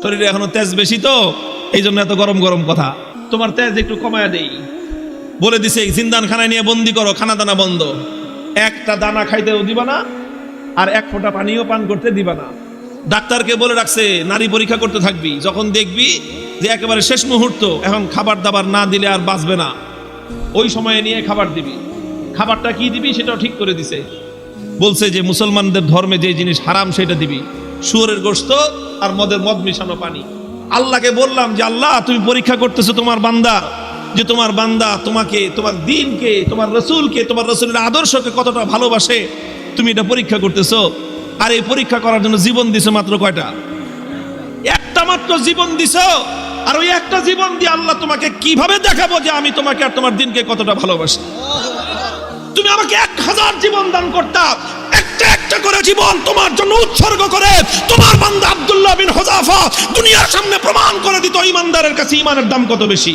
শরীরে এখনো তেজ বেশি তো এই জন্য এত গরম গরম কথা। তোমার তেজ একটু কমায়া দেই বলে দিছে, জিন্দান খানায় নিয়ে বন্দি করো, খানা দানা বন্ধ, একটা দানা খাইতেও দিবা না আর এক ফোঁটা পানিও পান করতে দিবা না। ডাক্তারকে বলে রাখছে নারী পরীক্ষা করতে থাকবি, যখন দেখবি যে একেবারে শেষ মুহূর্ত, এখন খাবার দাবার না দিলে আর বাঁচবে না, ওই সময়ে নিয়ে খাবার দিবি। খাবারটা কি দিবি সেটাও ঠিক করে দিছে, বলছে যে মুসলমানদের ধর্মে যে জিনিস হারাম সেটা দিবি, শুয়োরের গোশত আর মদ মিশানো পানি। আল্লাহকে বললাম যে আল্লাহ তুমি পরীক্ষা করতেছো তোমার বান্দা, যে তোমার বান্দা তোমাকে, তোমার দ্বীনকে, তোমার রসুলকে, তোমার রসুলের আদর্শকে কতটা ভালোবাসে, তুমি এটা পরীক্ষা করতেছো। আর এই পরীক্ষা করার জন্য জীবন দিছো মাত্র কয়টা? একটা মাত্র জীবন দিছো। আর ওই একটা জীবন দিয়ে আল্লাহ তোমাকে কিভাবে দেখাবো যে আমি তোমাকে আর তোমার দ্বীনকে কতটা ভালোবাসি। তুমি আমাকে 1000 জীবন দান করতাম, একটা একটা করে জীবন তোমার জন্য উৎসর্গ করে তোমার বান্দা আব্দুল্লাহ বিন হুযাফা দুনিয়ার সামনে প্রমাণ করে দিত ইমানদারের কাছে ইমানের দাম কত বেশি।